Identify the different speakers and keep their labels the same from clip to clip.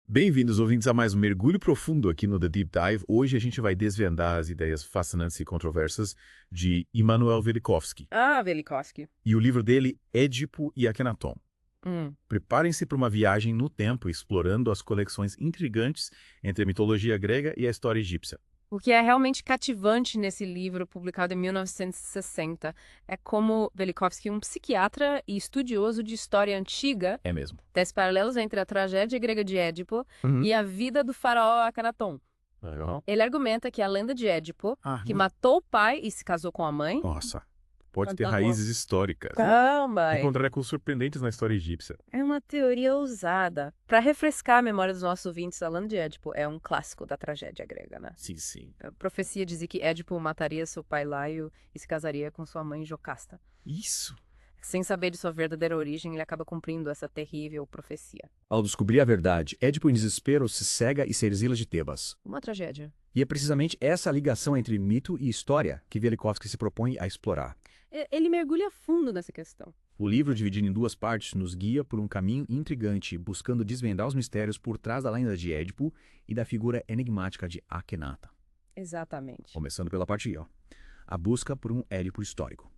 Speaker 1: Bem-vindos, ouvintes, a mais um mergulho profundo aqui no The Deep Dive. Hoje a gente vai desvendar as ideias fascinantes e controversas de Immanuel Velikovsky
Speaker 2: Ah, Velikovsky.
Speaker 1: e o livro dele, Édipo e Akenaton.
Speaker 2: Hum.
Speaker 1: Preparem-se para uma viagem no tempo, explorando as conexões intrigantes entre a mitologia grega e a história egípcia.
Speaker 2: O que é realmente cativante nesse livro, publicado em 1960, é como Velikovsky, um psiquiatra e estudioso de história antiga,
Speaker 1: É mesmo.
Speaker 2: tece paralelos entre a tragédia grega de Édipo
Speaker 1: Uhum.
Speaker 2: e a vida do faraó Akenaton.
Speaker 1: Legal.
Speaker 2: Ele argumenta que a lenda de Édipo,
Speaker 1: Ah,
Speaker 2: que matou o pai e se casou com a mãe...
Speaker 1: nossa, pode ter
Speaker 2: Tá bom.
Speaker 1: raízes históricas.
Speaker 2: Caramba!
Speaker 1: Encontrar com surpreendentes na história egípcia.
Speaker 2: É uma teoria ousada. Para refrescar a memória dos nossos ouvintes, a lenda de Édipo é um clássico da tragédia grega, né?
Speaker 1: Sim, sim.
Speaker 2: A profecia dizia que Édipo mataria seu pai Laio e se casaria com sua mãe Jocasta.
Speaker 1: Isso.
Speaker 2: Sem saber de sua verdadeira origem, ele acaba cumprindo essa terrível profecia.
Speaker 3: Ao descobrir a verdade, Édipo em desespero se cega e se exila de Tebas.
Speaker 2: Uma tragédia.
Speaker 3: E é precisamente essa ligação entre mito e história que Velikovsky se propõe a explorar.
Speaker 2: Ele mergulha fundo nessa questão.
Speaker 3: O livro, dividido em duas partes, nos guia por um caminho intrigante, buscando desvendar os mistérios por trás da lenda de Édipo e da figura enigmática de Akhenaton.
Speaker 2: Exatamente.
Speaker 3: Começando pela parte I, a busca por um Édipo histórico.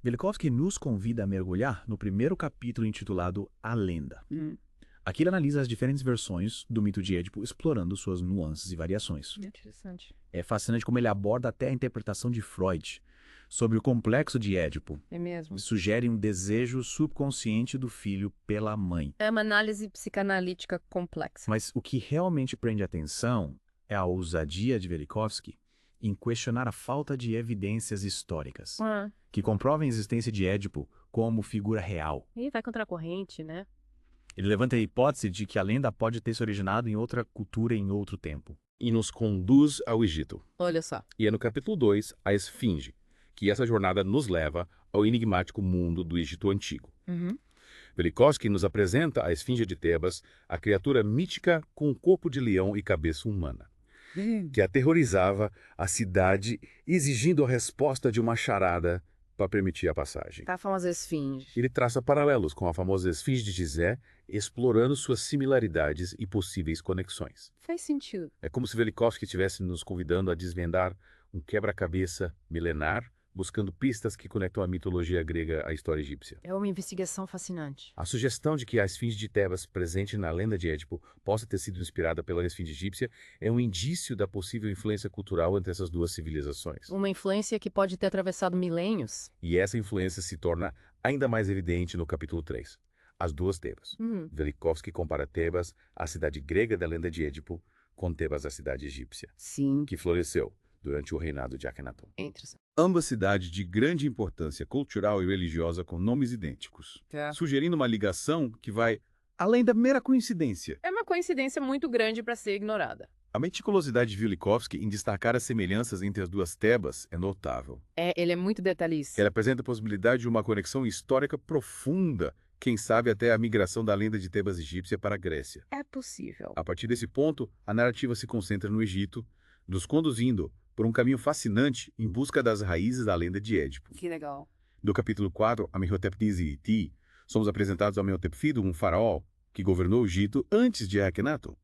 Speaker 3: Velikovsky nos convida a mergulhar no primeiro capítulo intitulado A Lenda. Aqui ele analisa as diferentes versões do mito de Édipo, explorando suas nuances e variações.
Speaker 2: Interessante.
Speaker 3: É fascinante como ele aborda até a interpretação de Freud sobre o complexo de Édipo.
Speaker 2: É mesmo.
Speaker 3: Sugere um desejo subconsciente do filho pela mãe.
Speaker 2: É uma análise psicanalítica complexa.
Speaker 3: Mas o que realmente prende atenção é a ousadia de Velikovsky em questionar a falta de evidências históricas que comprovem a existência de Édipo como figura real.
Speaker 2: E vai contra a corrente, né?
Speaker 3: Ele levanta a hipótese de que a lenda pode ter se originado em outra cultura em outro tempo.
Speaker 1: E nos conduz ao Egito.
Speaker 2: Olha só.
Speaker 1: E é no capítulo 2, a Esfinge, que essa jornada nos leva ao enigmático mundo do Egito Antigo. Velikovsky nos apresenta a Esfinge de Tebas, a criatura mítica com corpo de leão e cabeça humana, que aterrorizava a cidade, exigindo a resposta de uma charada para permitir a passagem.
Speaker 2: Tá a famosa esfinge.
Speaker 1: Ele traça paralelos com a famosa Esfinge de Gizé, explorando suas similaridades e possíveis conexões.
Speaker 2: Faz sentido.
Speaker 1: É como se Velikovsky estivesse nos convidando a desvendar um quebra-cabeça milenar, buscando pistas que conectam a mitologia grega à história egípcia.
Speaker 2: É uma investigação fascinante.
Speaker 1: A sugestão de que a Esfinge de Tebas, presente na lenda de Édipo, possa ter sido inspirada pela Esfinge egípcia é um indício da possível influência cultural entre essas duas civilizações.
Speaker 2: Uma influência que pode ter atravessado milênios.
Speaker 1: E essa influência se torna ainda mais evidente no capítulo 3, as duas Tebas. Velikovsky compara Tebas, a cidade grega da lenda de Édipo, com Tebas, a cidade egípcia,
Speaker 2: Sim.
Speaker 1: que floresceu durante o reinado de Akenaton.
Speaker 2: Interessante.
Speaker 4: Ambas cidades de grande importância cultural e religiosa com nomes idênticos, sugerindo uma ligação que vai além da mera coincidência.
Speaker 2: É uma coincidência muito grande para ser ignorada.
Speaker 4: A meticulosidade de Velikovsky em destacar as semelhanças entre as duas Tebas é notável.
Speaker 2: Ele é muito detalhista.
Speaker 4: Ela apresenta a possibilidade de uma conexão histórica profunda, quem sabe até a migração da lenda de Tebas egípcia para a Grécia.
Speaker 2: É possível.
Speaker 4: A partir desse ponto, a narrativa se concentra no Egito, nos conduzindo por um caminho fascinante em busca das raízes da lenda de Édipo.
Speaker 2: Que legal.
Speaker 4: No capítulo 4, Amenhotep II, somos apresentados a Amenhotep II, um faraó que governou o Egito antes de Akhenaton,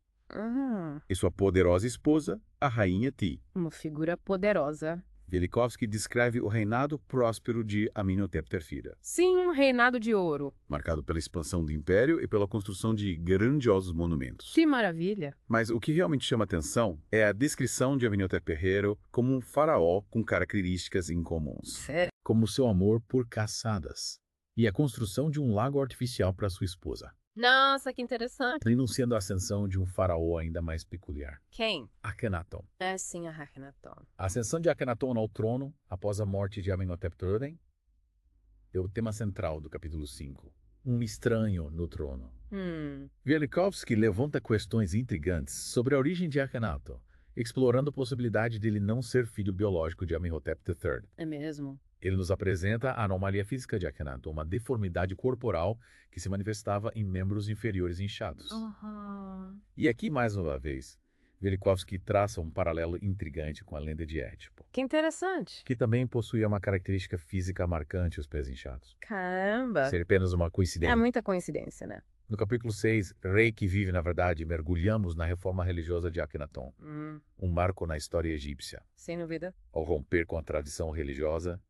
Speaker 4: e sua poderosa esposa, a rainha Ti.
Speaker 2: Uma figura poderosa.
Speaker 4: Velikovsky descreve o reinado próspero de Amenhotep III,
Speaker 2: Sim, um reinado de ouro.
Speaker 4: marcado pela expansão do império e pela construção de grandiosos monumentos.
Speaker 2: Que maravilha.
Speaker 4: Mas o que realmente chama atenção é a descrição de Amenhotep III como um faraó com características incomuns,
Speaker 2: Sério?
Speaker 1: Como seu amor por caçadas e a construção de um lago artificial para sua esposa,
Speaker 2: Nossa, que interessante.
Speaker 1: denunciando a ascensão de um faraó ainda mais peculiar,
Speaker 2: Quem?
Speaker 1: Akhenaton.
Speaker 2: É sim, a Akhenaton.
Speaker 1: A ascensão de Akhenaton ao trono, após a morte de Amenhotep III, é o tema central do capítulo 5. Um estranho no trono. Velikovsky levanta questões intrigantes sobre a origem de Akhenaton, explorando a possibilidade de ele não ser filho biológico de Amenhotep III.
Speaker 2: É mesmo?
Speaker 1: Ele nos apresenta a anomalia física de Akhenaton, uma deformidade corporal que se manifestava em membros inferiores inchados. E aqui, mais uma vez, Velikovsky traça um paralelo intrigante com a lenda de Édipo,
Speaker 2: Que interessante.
Speaker 1: que também possuía uma característica física marcante, os pés inchados.
Speaker 2: Caramba.
Speaker 1: Seria apenas uma
Speaker 2: É
Speaker 1: coincidência.
Speaker 2: muita coincidência, né?
Speaker 1: No capítulo 6, Rei que vive na verdade, mergulhamos na reforma religiosa de Akhenaton, um marco na história egípcia.
Speaker 2: Sem dúvida.
Speaker 1: Ao romper com a tradição religiosa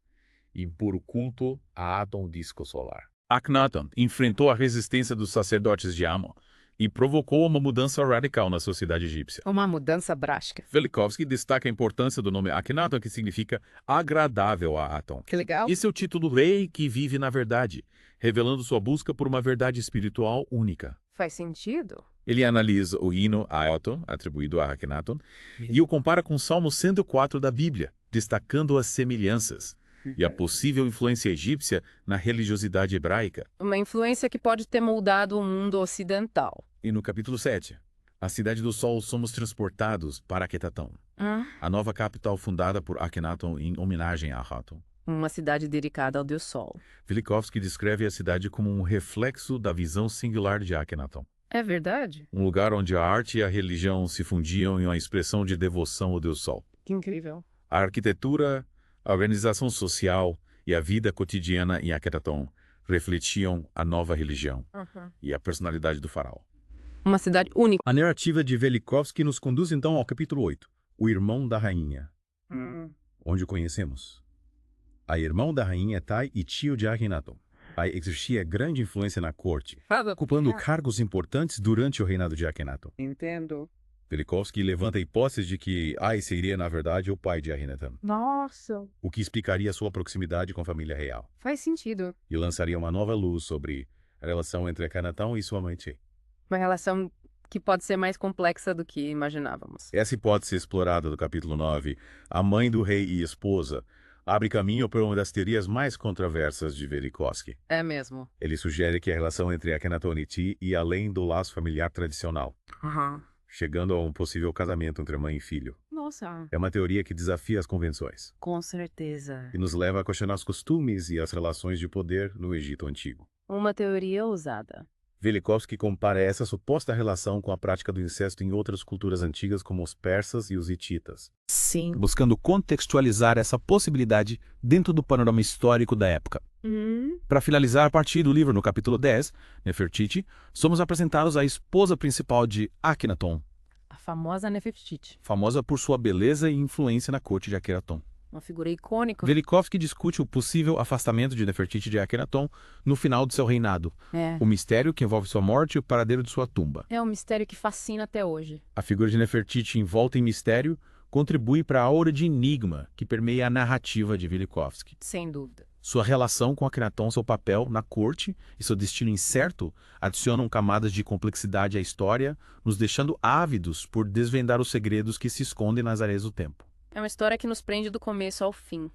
Speaker 1: e impor o culto a Aton disco solar. Akhenaton enfrentou a resistência dos sacerdotes de Amon e provocou uma mudança radical na sociedade egípcia.
Speaker 2: Uma mudança drástica.
Speaker 1: Velikovsky destaca a importância do nome Akhenaton, que significa agradável a Aton.
Speaker 2: Que legal.
Speaker 1: Esse é o título Rei que vive na verdade, revelando sua busca por uma verdade espiritual única.
Speaker 2: Faz sentido.
Speaker 1: Ele analisa o hino a Aton, atribuído a Akhenaton, e o compara com o Salmo 104 da Bíblia, destacando as semelhanças e a possível influência egípcia na religiosidade hebraica.
Speaker 2: Uma influência que pode ter moldado o mundo ocidental.
Speaker 1: E no capítulo 7, a Cidade do Sol, somos transportados para Akhenaton, a nova capital fundada por Akhenaton em homenagem a Aton.
Speaker 2: Uma cidade dedicada ao Deus Sol.
Speaker 1: Velikovsky descreve a cidade como um reflexo da visão singular de Akhenaton.
Speaker 2: É verdade?
Speaker 1: Um lugar onde a arte e a religião se fundiam em uma expressão de devoção ao Deus Sol.
Speaker 2: Que incrível.
Speaker 1: A arquitetura, a organização social e a vida cotidiana em Akhenaton refletiam a nova religião e a personalidade do faraó.
Speaker 2: Uma cidade única.
Speaker 4: A narrativa de Velikovsky nos conduz então ao capítulo 8, o irmão da rainha, onde o conhecemos. A irmão da rainha Tai e tio de Akhenaton. Ai exercia grande influência na corte, ocupando cargos importantes durante o reinado de Akhenaton.
Speaker 2: Entendo.
Speaker 4: Velikovsky levanta a hipótese de que Ai seria, na verdade, o pai de Akhenaton,
Speaker 2: Nossa.
Speaker 4: o que explicaria sua proximidade com a família real,
Speaker 2: Faz sentido.
Speaker 4: e lançaria uma nova luz sobre a relação entre Akhenaton e sua mãe Che.
Speaker 2: Uma relação que pode ser mais complexa do que imaginávamos.
Speaker 4: Essa hipótese explorada do capítulo 9, a mãe do rei e esposa, abre caminho para uma das teorias mais controversas de Velikovsky.
Speaker 2: É mesmo.
Speaker 4: Ele sugere que a relação entre Akhenaton e Ti ia além do laço familiar tradicional, chegando a um possível casamento entre mãe e filho.
Speaker 2: Nossa.
Speaker 4: É uma teoria que desafia as convenções
Speaker 2: Com certeza.
Speaker 4: e nos leva a questionar os costumes e as relações de poder no Egito Antigo.
Speaker 2: Uma teoria ousada.
Speaker 4: Velikovsky compara essa suposta relação com a prática do incesto em outras culturas antigas como os persas e os hititas,
Speaker 2: Sim.
Speaker 3: buscando contextualizar essa possibilidade dentro do panorama histórico da época. Para finalizar a partir do livro no capítulo 10, Nefertiti, somos apresentados à esposa principal de Akhenaton,
Speaker 2: A famosa Nefertiti.
Speaker 3: famosa por sua beleza e influência na corte de Akhenaton.
Speaker 2: Uma figura icônica.
Speaker 3: Velikovsky discute o possível afastamento de Nefertiti de Akhenaton no final de seu reinado, o mistério que envolve sua morte e o paradeiro de sua tumba.
Speaker 2: É um mistério que fascina até hoje.
Speaker 3: A figura de Nefertiti envolta em mistério contribui para a aura de enigma que permeia a narrativa de Velikovsky.
Speaker 2: Sem dúvida.
Speaker 3: Sua relação com Akhenaton, seu papel na corte e seu destino incerto adicionam camadas de complexidade à história, nos deixando ávidos por desvendar os segredos que se escondem nas areias do tempo.
Speaker 2: É uma história que nos prende do começo ao fim.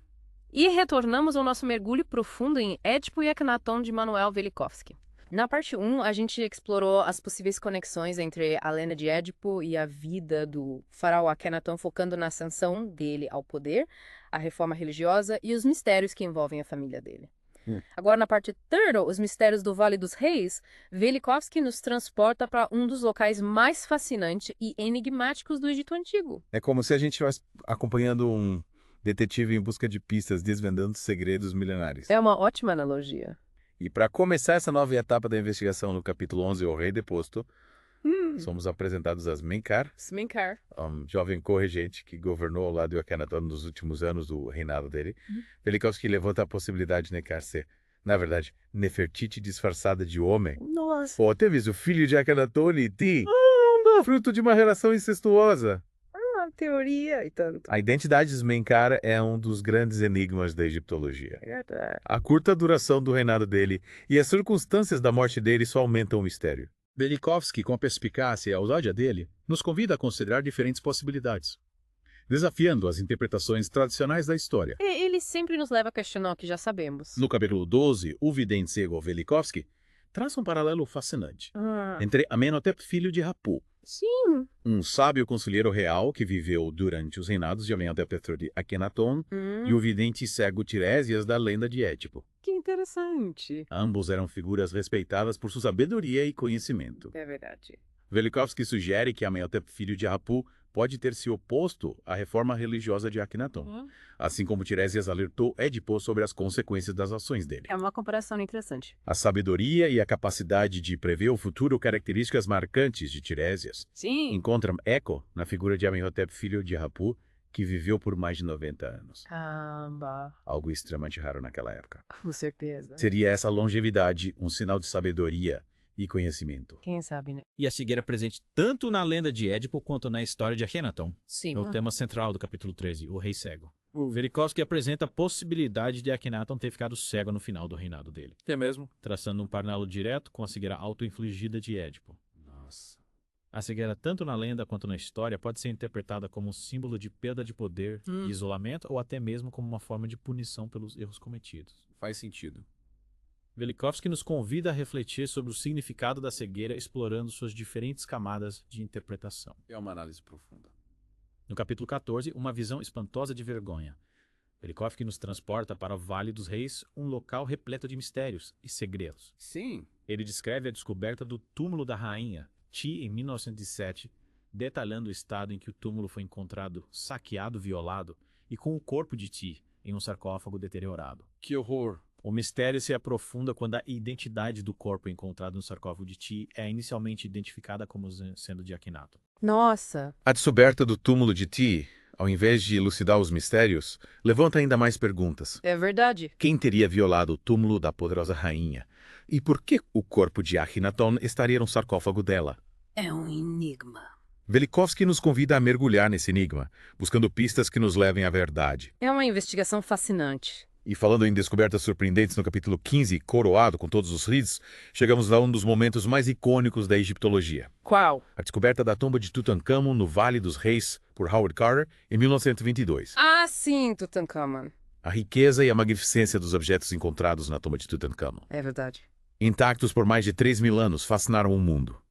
Speaker 2: E retornamos ao nosso mergulho profundo em Édipo e Akhenaton de Manuel Velikovsky. Na parte 1, a gente explorou as possíveis conexões entre a lenda de Édipo e a vida do faraó Akhenaton, focando na ascensão dele ao poder, a reforma religiosa e os mistérios que envolvem a família dele. Agora, na parte Turtle, os mistérios do Vale dos Reis, Velikovsky nos transporta para um dos locais mais fascinantes e enigmáticos do Egito Antigo.
Speaker 4: É como se a gente estivesse acompanhando um detetive em busca de pistas, desvendando segredos milenares.
Speaker 2: É uma ótima analogia.
Speaker 4: E para começar essa nova etapa da investigação no capítulo 11, O Rei Deposto, somos apresentados a Smenkar,
Speaker 2: Smenkar.
Speaker 4: um jovem corregente que governou ao lado de Akhenaton nos últimos anos do reinado dele. Velikovsky levanta a possibilidade de Necar ser, na verdade, Nefertiti disfarçada de homem.
Speaker 2: Nossa.
Speaker 4: Ou até mesmo o filho de Akhenaton e Ti, fruto de uma relação incestuosa.
Speaker 2: Uma teoria e tanto.
Speaker 4: A identidade de Smenkar é um dos grandes enigmas da egiptologia.
Speaker 2: Verdade.
Speaker 4: A curta duração do reinado dele e as circunstâncias da morte dele só aumentam o mistério.
Speaker 3: Velikovsky, com a perspicácia e a ousadia dele, nos convida a considerar diferentes possibilidades, desafiando as interpretações tradicionais da história.
Speaker 2: Ele sempre nos leva a questionar o que já sabemos.
Speaker 3: No capítulo 12, o vidente cego Velikovsky traça um paralelo fascinante entre Amenhotep, filho de Rapu,
Speaker 2: Sim.
Speaker 3: um sábio conselheiro real que viveu durante os reinados de Amenhotep III de Akhenaton, e o vidente cego Tiresias da lenda de Édipo.
Speaker 2: Que interessante.
Speaker 3: Ambos eram figuras respeitadas por sua sabedoria e conhecimento.
Speaker 2: É verdade.
Speaker 3: Velikovsky sugere que Amenhotep, filho de Rapu,
Speaker 4: pode ter se oposto à reforma religiosa de Akhenaton, assim como Tiresias alertou Édipo sobre as consequências das ações dele.
Speaker 2: É uma comparação interessante.
Speaker 4: A sabedoria e a capacidade de prever o futuro, características marcantes de Tiresias,
Speaker 2: Sim.
Speaker 4: encontram eco na figura de Amenhotep, filho de Rapu, que viveu por mais de 90 anos.
Speaker 2: Caramba.
Speaker 4: Algo extremamente raro naquela época.
Speaker 2: Com certeza.
Speaker 4: Seria essa longevidade um sinal de sabedoria e conhecimento?
Speaker 2: Quem sabe, né?
Speaker 3: E a cegueira presente tanto na lenda de Édipo quanto na história de Akhenaton.
Speaker 2: Sim.
Speaker 3: É o tema central do capítulo 13, o rei cego. O Velikovsky apresenta a possibilidade de Akhenaton ter ficado cego no final do reinado dele,
Speaker 5: É mesmo?
Speaker 3: traçando um paralelo direto com a cegueira auto-infligida de Édipo.
Speaker 4: Nossa.
Speaker 3: A cegueira, tanto na lenda quanto na história, pode ser interpretada como um símbolo de perda de poder, de isolamento ou até mesmo como uma forma de punição pelos erros cometidos.
Speaker 5: Faz sentido.
Speaker 3: Velikovsky nos convida a refletir sobre o significado da cegueira, explorando suas diferentes camadas de interpretação.
Speaker 5: É uma análise profunda.
Speaker 3: No capítulo 14, uma visão espantosa de vergonha. Velikovsky nos transporta para o Vale dos Reis, um local repleto de mistérios e segredos.
Speaker 5: Sim.
Speaker 3: Ele descreve a descoberta do túmulo da rainha, Ti, em 1907, detalhando o estado em que o túmulo foi encontrado saqueado, violado e com o corpo de Ti em um sarcófago deteriorado.
Speaker 5: Que horror.
Speaker 3: O mistério se aprofunda quando a identidade do corpo encontrado no sarcófago de Ti é inicialmente identificada como sendo de Akhenaton.
Speaker 2: Nossa.
Speaker 1: A descoberta do túmulo de Ti, ao invés de elucidar os mistérios, levanta ainda mais perguntas.
Speaker 2: É verdade.
Speaker 1: Quem teria violado o túmulo da poderosa rainha? E por que o corpo de Akhenaton estaria no sarcófago dela?
Speaker 2: É um enigma.
Speaker 1: Velikovsky nos convida a mergulhar nesse enigma, buscando pistas que nos levem à verdade.
Speaker 2: É uma investigação fascinante.
Speaker 1: E falando em descobertas surpreendentes, no capítulo 15, coroado com todos os ritos, chegamos a um dos momentos mais icônicos da egiptologia.
Speaker 2: Qual?
Speaker 1: A descoberta da tumba de Tutankhamon no Vale dos Reis por Howard Carter em 1922.
Speaker 2: Ah, sim, Tutankhamon.
Speaker 1: A riqueza e a magnificência dos objetos encontrados na tumba de Tutankhamon,
Speaker 2: É verdade.
Speaker 1: intactos por mais de 3.000 anos, fascinaram o mundo.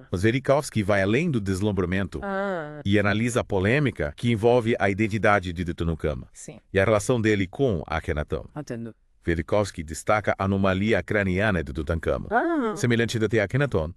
Speaker 1: Mas Velikovsky vai além do deslumbramento e analisa a polêmica que envolve a identidade de Tutankhamon
Speaker 2: Sim.
Speaker 1: e a relação dele com Akhenaton.
Speaker 2: Atendo.
Speaker 1: Velikovsky destaca a anomalia craniana de Tutankhamon, semelhante a Akhenaton,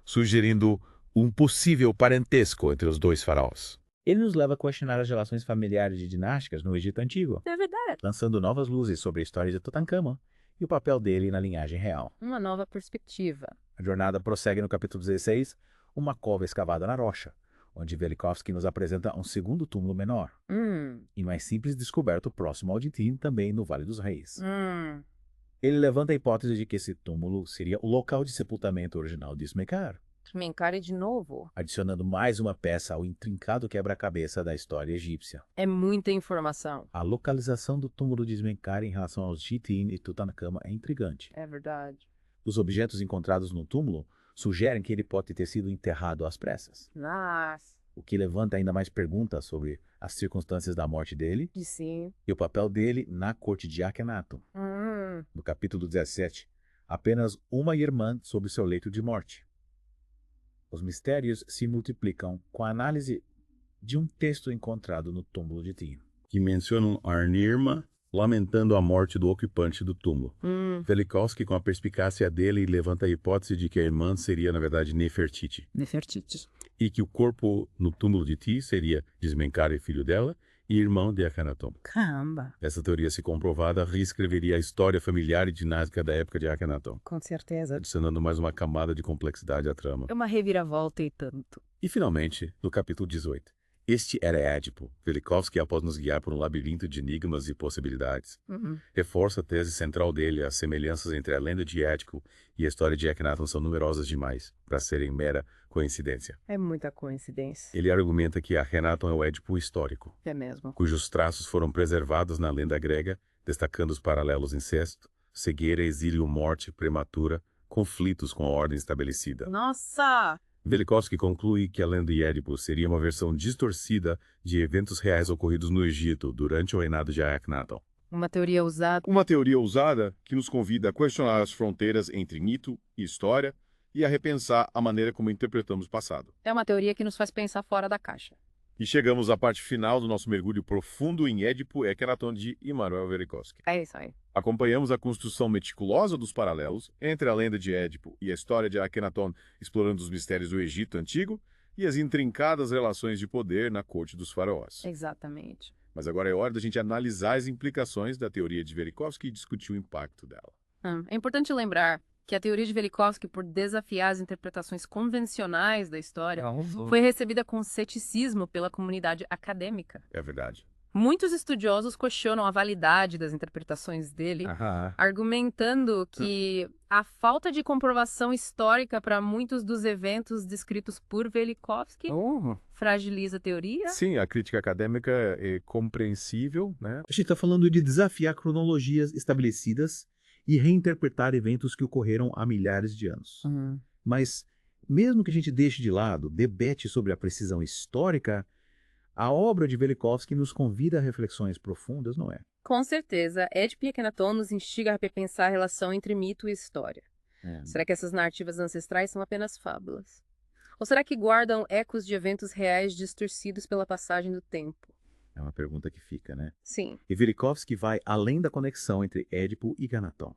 Speaker 1: sugerindo um possível parentesco entre os dois faraós.
Speaker 3: Ele nos leva a questionar as relações familiares e dinásticas no Egito Antigo,
Speaker 2: É verdade.
Speaker 3: lançando novas luzes sobre a história de Tutankhamon e o papel dele na linhagem real.
Speaker 2: Uma nova perspectiva.
Speaker 3: A jornada prossegue no capítulo 16, uma cova escavada na rocha, onde Velikovsky nos apresenta um segundo túmulo menor, e mais simples descoberto próximo ao de Ti, também no Vale dos Reis. Ele levanta a hipótese de que esse túmulo seria o local de sepultamento original de Smenkhare,
Speaker 2: Menkare de novo.
Speaker 3: adicionando mais uma peça ao intrincado quebra-cabeça da história egípcia.
Speaker 2: É muita informação.
Speaker 3: A localização do túmulo de Smenkhare em relação aos Jitin e Tutankhamon é intrigante.
Speaker 2: É verdade.
Speaker 3: Os objetos encontrados no túmulo sugerem que ele pode ter sido enterrado às pressas,
Speaker 2: Nossa.
Speaker 3: o que levanta ainda mais perguntas sobre as circunstâncias da morte dele
Speaker 2: De sim.
Speaker 3: e o papel dele na corte de Akhenaton. No capítulo 17, apenas uma irmã sobre seu leito de morte. Os mistérios se multiplicam com a análise de um texto encontrado no túmulo de Ti.
Speaker 4: Que mencionam Arnirma lamentando a morte do ocupante do túmulo. Velikovsky, com a perspicácia dele, levanta a hipótese de que a irmã seria, na verdade, Nefertiti,
Speaker 2: Nefertiti.
Speaker 4: e que o corpo no túmulo de Ti seria de Smenkhare, filho dela, e irmão de Akhenaton.
Speaker 2: Caramba.
Speaker 4: Essa teoria, se comprovada, reescreveria a história familiar e dinástica da época de Akhenaton,
Speaker 2: Com certeza.
Speaker 4: adicionando mais uma camada de complexidade à trama.
Speaker 2: É uma reviravolta e tanto.
Speaker 4: E, finalmente, no capítulo 18. Este era Édipo. Velikovsky, após nos guiar por um labirinto de enigmas e possibilidades, reforça a tese central dele: as semelhanças entre a lenda de Édipo e a história de Akhenaton são numerosas demais para serem mera coincidência.
Speaker 2: É muita coincidência.
Speaker 4: Ele argumenta que Akhenaton é o Édipo histórico,
Speaker 2: É mesmo.
Speaker 4: cujos traços foram preservados na lenda grega, destacando os paralelos incesto, cegueira, exílio, morte prematura, conflitos com a ordem estabelecida.
Speaker 2: Nossa!
Speaker 1: Velikovsky conclui que a lenda de Édipo seria uma versão distorcida de eventos reais ocorridos no Egito durante o reinado de Akhenaton.
Speaker 2: Uma teoria usada.
Speaker 6: Uma teoria ousada que nos convida a questionar as fronteiras entre mito e história e a repensar a maneira como interpretamos o passado.
Speaker 2: É uma teoria que nos faz pensar fora da caixa.
Speaker 6: E chegamos à parte final do nosso mergulho profundo em Édipo e Akhenaton de Immanuel Velikovsky.
Speaker 2: É isso aí.
Speaker 6: Acompanhamos a construção meticulosa dos paralelos entre a lenda de Édipo e a história de Akhenaton, explorando os mistérios do Egito Antigo, e as intrincadas relações de poder na corte dos faraós.
Speaker 2: Exatamente.
Speaker 6: Mas agora é hora da gente analisar as implicações da teoria de Velikovsky e discutir o impacto dela.
Speaker 2: É importante lembrar que a teoria de Velikovsky, por desafiar as interpretações convencionais da história, foi recebida com ceticismo pela comunidade acadêmica.
Speaker 6: É verdade.
Speaker 2: Muitos estudiosos questionam a validade das interpretações dele, argumentando que a falta de comprovação histórica para muitos dos eventos descritos por Velikovsky fragiliza a teoria.
Speaker 6: Sim, a crítica acadêmica é compreensível, né?
Speaker 3: A gente está falando de desafiar cronologias estabelecidas e reinterpretar eventos que ocorreram há milhares de anos. Mas, mesmo que a gente deixe de lado debate sobre a precisão histórica, a obra de Velikovsky nos convida a reflexões profundas, não é?
Speaker 2: Com certeza, Édipo e Akenaton nos instiga a repensar a relação entre mito e história. Será que essas narrativas ancestrais são apenas fábulas? Ou será que guardam ecos de eventos reais distorcidos pela passagem do tempo?
Speaker 3: É uma pergunta que fica, né?
Speaker 2: Sim.
Speaker 3: E Velikovsky vai além da conexão entre Édipo e Akenaton.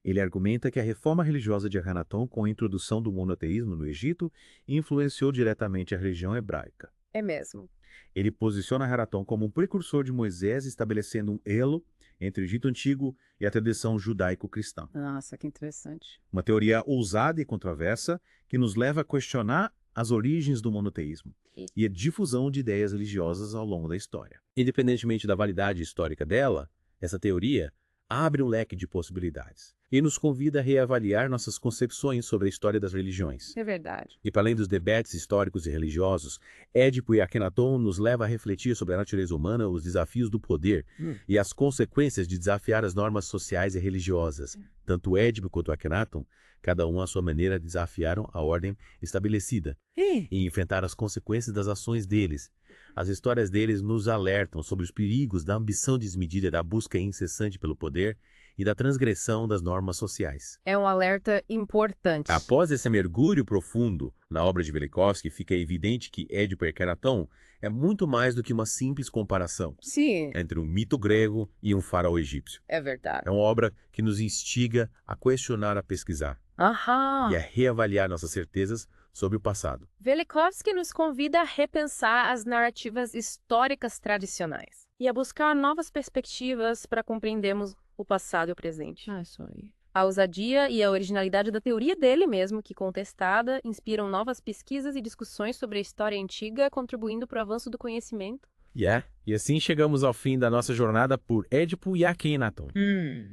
Speaker 3: Ele argumenta que a reforma religiosa de Akenaton, com a introdução do monoteísmo no Egito, influenciou diretamente a religião hebraica.
Speaker 2: É mesmo.
Speaker 3: Ele posiciona Akenaton como um precursor de Moisés, estabelecendo um elo entre o Egito Antigo e a tradição judaico-cristã.
Speaker 2: Nossa, que interessante.
Speaker 3: Uma teoria ousada e controversa que nos leva a questionar as origens do monoteísmo e a difusão de ideias religiosas ao longo da história.
Speaker 1: Independentemente da validade histórica dela, essa teoria abre um leque de possibilidades e nos convida a reavaliar nossas concepções sobre a história das religiões.
Speaker 2: É verdade.
Speaker 1: E para além dos debates históricos e religiosos, Édipo e Akenaton nos leva a refletir sobre a natureza humana, os desafios do poder e as consequências de desafiar as normas sociais e religiosas. Tanto Édipo quanto Akenaton, cada um à sua maneira, desafiaram a ordem estabelecida e enfrentaram as consequências das ações deles. As histórias deles nos alertam sobre os perigos da ambição desmedida, da busca incessante pelo poder e da transgressão das normas sociais.
Speaker 2: É um alerta importante.
Speaker 1: Após esse mergulho profundo na obra de Velikovsky, fica evidente que Édipo e Akenaton é muito mais do que uma simples comparação
Speaker 2: Sim,
Speaker 1: entre um mito grego e um faraó egípcio.
Speaker 2: é verdade.
Speaker 1: É uma obra que nos instiga a questionar, a pesquisar e a reavaliar nossas certezas sobre o passado.
Speaker 2: Velikovsky nos convida a repensar as narrativas históricas tradicionais e a buscar novas perspectivas para compreendermos o passado e o presente.
Speaker 7: Isso aí.
Speaker 2: A ousadia e a originalidade da teoria dele mesmo, que contestada, inspiram novas pesquisas e discussões sobre a história antiga, contribuindo para o avanço do conhecimento.
Speaker 1: E assim chegamos ao fim da nossa jornada por Édipo e Akenaton.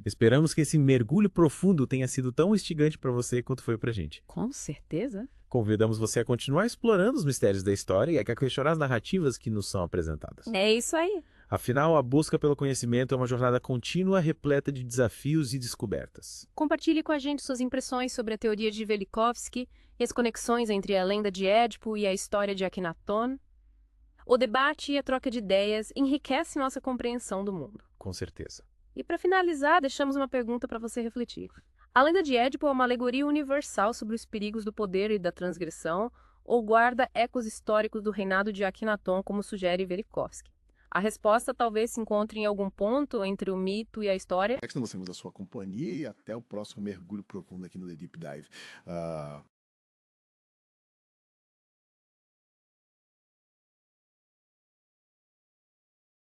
Speaker 1: Esperamos que esse mergulho profundo tenha sido tão instigante para você quanto foi pra gente.
Speaker 7: Com certeza.
Speaker 1: Convidamos você a continuar explorando os mistérios da história e a questionar as narrativas que nos são apresentadas.
Speaker 2: É isso aí.
Speaker 1: Afinal, a busca pelo conhecimento é uma jornada contínua repleta de desafios e descobertas.
Speaker 2: Compartilhe com a gente suas impressões sobre a teoria de Velikovsky e as conexões entre a lenda de Édipo e a história de Akenaton. O debate e a troca de ideias enriquecem nossa compreensão do mundo.
Speaker 1: Com certeza.
Speaker 2: E para finalizar, deixamos uma pergunta para você refletir. A lenda de Édipo é uma alegoria universal sobre os perigos do poder e da transgressão, ou guarda ecos históricos do reinado de Akenaton, como sugere Velikovsky? A resposta talvez se encontre em algum ponto entre o mito e a história.
Speaker 8: Nós gostamos da sua companhia e até o próximo mergulho profundo aqui no The Deep Dive.